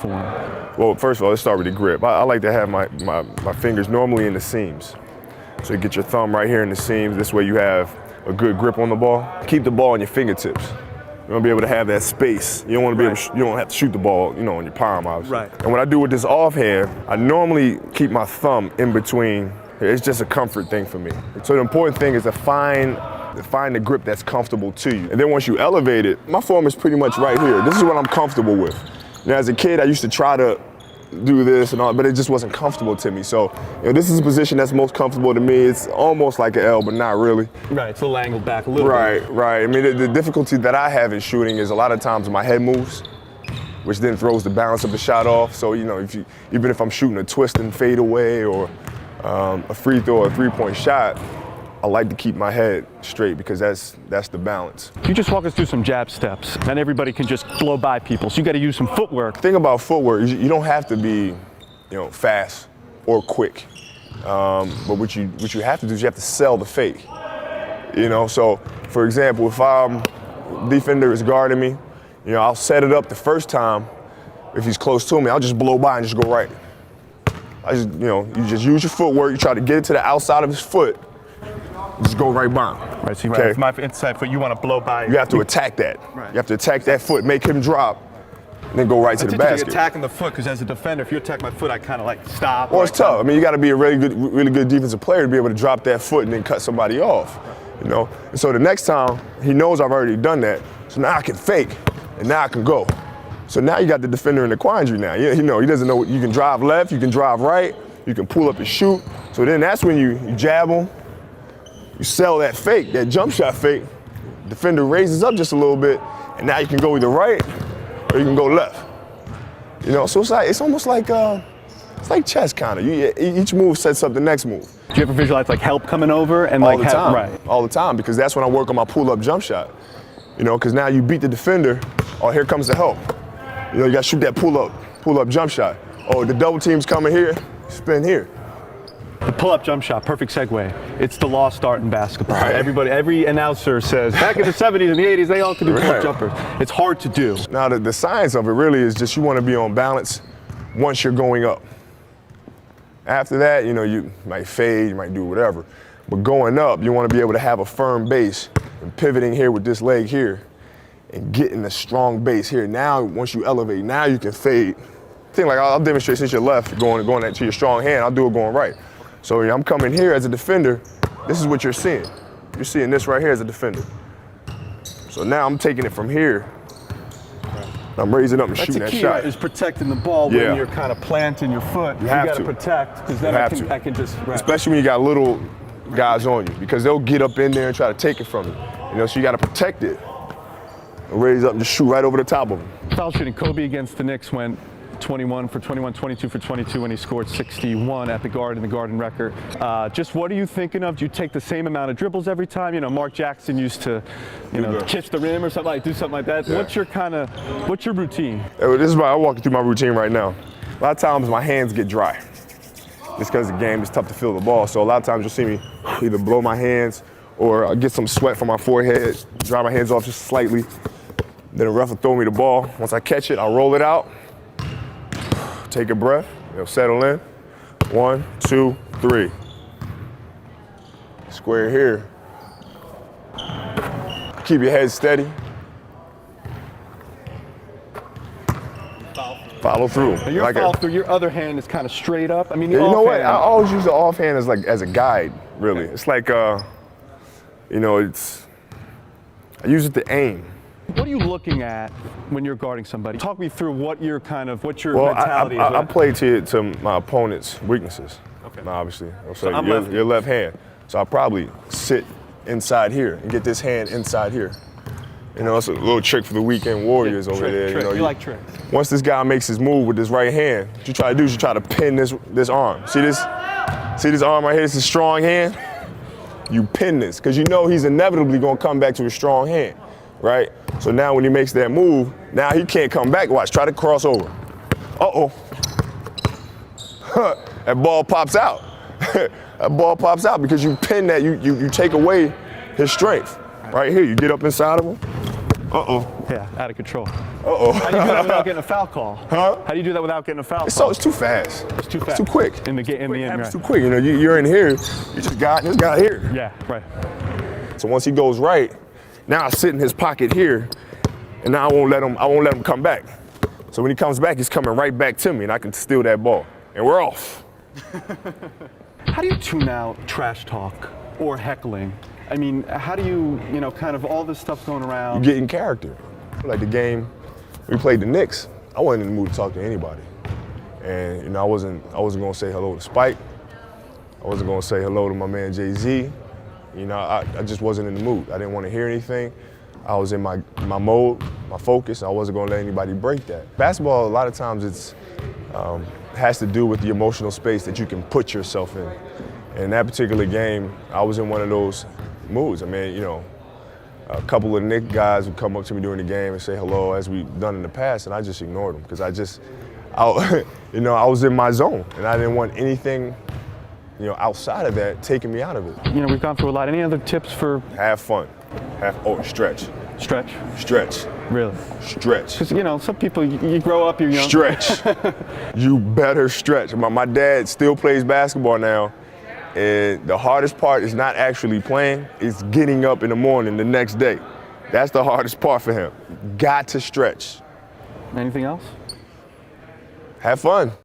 form? Well, first of all, let's start with the grip. I like to have my fingers normally in the seams. So you get your thumb right here in the seams. This way you have a good grip on the ball. Keep the ball in your fingertips. You want to be able to have that space. You don't want to be able to, you don't have to shoot the ball, you know, on your palm, obviously. Right. And what I do with this offhand, I normally keep my thumb in between. It's just a comfort thing for me. So the important thing is to find the grip that's comfortable to you. And then once you elevate it, my form is pretty much right here. This is what I'm comfortable with. Now, as a kid, I used to try to do this and all, but it just wasn't comfortable to me. So, you know, this is a position that's most comfortable to me. It's almost like an L, but not really. Right, it's a little angled back a little bit. bit. Right. I mean, the difficulty that I have in shooting is a lot of times my head moves, which then throws the balance of the shot off. So, you know, even if I'm shooting a twist and fade away or a free throw or a three-point shot, I like to keep my head straight because that's the balance. Can you just walk us through some jab steps? Not everybody can just blow by people, so you got to use some footwork. The thing about footwork is you don't have to be, you know, fast or quick. But what you have to do is you have to sell the fake. You know, so for example, if defender is guarding me, you know, I'll set it up the first time. If he's close to me, I'll just blow by and just go right. You just use your footwork. You try to get it to the outside of his foot. Just go right by him. Right, so if my inside foot, you want to blow by. You have to attack that. Right. You have to attack that foot, make him drop, and then go right to the basket. Attacking the foot, because as a defender, if you attack my foot, I kind of like stop. Well, it's tough. I mean, you got to be a really good defensive player to be able to drop that foot and then cut somebody off. You know. And so the next time, he knows I've already done that. So now I can fake, and now I can go. So now you got the defender in the quandary now. You know, he doesn't know. You can drive left, you can drive right, you can pull up and shoot. So then that's when you jab him. You sell that fake, that jump shot fake, defender raises up just a little bit, and now you can go either right or you can go left. You know, so it's almost like chess kind of. Each move sets up the next move. Do you ever visualize like help coming over and all the time? All the time, because that's when I work on my pull-up jump shot. You know, because now you beat the defender. Oh, here comes the help. You know, you got to shoot that pull-up jump shot. Oh, the double team's coming here, spin here. The pull-up jump shot, perfect segue. It's the lost art in basketball. Right. Every announcer says, back in the 70s and the 80s, they all could do pull-up jumpers. It's hard to do. Now, the science of it really is just you want to be on balance once you're going up. After that, you know, you might fade, you might do whatever. But going up, you want to be able to have a firm base and pivoting here with this leg here and getting a strong base here. Now, once you elevate, now you can fade. I'll demonstrate since you're left, going to your strong hand, I'll do it going right. So I'm coming here as a defender. This is what you're seeing. You're seeing this right here as a defender. So now I'm taking it from here. I'm raising up and shooting that shot. That's the key, right, is protecting the ball when you're kind of planting your foot. You got to protect, because then I can just. Right. Especially when you got little guys on you, because they'll get up in there and try to take it from you. You know, so you got to protect it. And raise up and just shoot right over the top of them. Foul shooting. Kobe against the Knicks went 21 for 21, 22 for 22 when he scored 61 at the Garden, the Garden record. Just what are you thinking of? Do you take the same amount of dribbles every time? You know, Mark Jackson used to, kiss the rim or something do something like that. Yeah. What's your routine? This is why I'm walking through my routine right now. A lot of times my hands get dry. Just because the game is tough to feel the ball. So a lot of times you'll see me either blow my hands or get some sweat from my forehead, dry my hands off just slightly. Then the ref will throw me the ball. Once I catch it, I'll roll it out. Take a breath, it'll settle in. 1, 2, 3. Square here. Keep your head steady. Follow through. Now your follow through, your other hand is kind of straight up. I mean, you know what? I always use the offhand as a guide, really. Okay. It's like, I use it to aim. What are you looking at when you're guarding somebody? Talk me through what your mentality is. I play to my opponent's weaknesses, obviously. So your left hand. So I'll probably sit inside here and get this hand inside here. You know, it's a little trick for the weekend warriors over there. You know, you like tricks. Once this guy makes his move with his right hand, what you try to do is you try to pin this arm. See this arm right here? It's a strong hand. You pin this, because you know he's inevitably going to come back to a strong hand. Right? So now when he makes that move, now he can't come back. Watch, try to cross over. Uh-oh. That ball pops out. That ball pops out because you pin that, you take away his strength. Right here, you get up inside of him, Uh-oh. Yeah, out of control. Uh-oh. How do you do that without getting a foul call? Huh? How do you do that without getting a foul So call? it's too fast. It's too fast. It's too quick. In the end, It's right. too quick. You know, you're in here, you just got this guy here. Yeah, right. So once he goes right, now I sit in his pocket here, and now I won't let him come back. So when he comes back, he's coming right back to me, and I can steal that ball. And we're off. How do you tune out trash talk or heckling? I mean, how do you, kind of all this stuff going around? You get in character. Like the game, we played the Knicks. I wasn't in the mood to talk to anybody. And I wasn't gonna say hello to Spike. I wasn't gonna say hello to my man Jay-Z. I just wasn't in the mood. I didn't want to hear anything. I was in my mode, my focus. I wasn't gonna let anybody break that. Basketball, a lot of times it's has to do with the emotional space that you can put yourself in. And in that particular game, I was in one of those moods. I mean, a couple of Knicks guys would come up to me during the game and say hello, as we've done in the past, and I just ignored them because I was in my zone, and I didn't want anything, outside of that taking me out of it. We've gone through a lot. Any other tips for Have fun. Stretch. stretch? Stretch. Really? Stretch. Because, some people, you grow up, you're young. Stretch. You better stretch. My dad still plays basketball now, and the hardest part is not actually playing, it's getting up in the morning the next day. That's the hardest part for him. Got to stretch. Anything else? Have fun.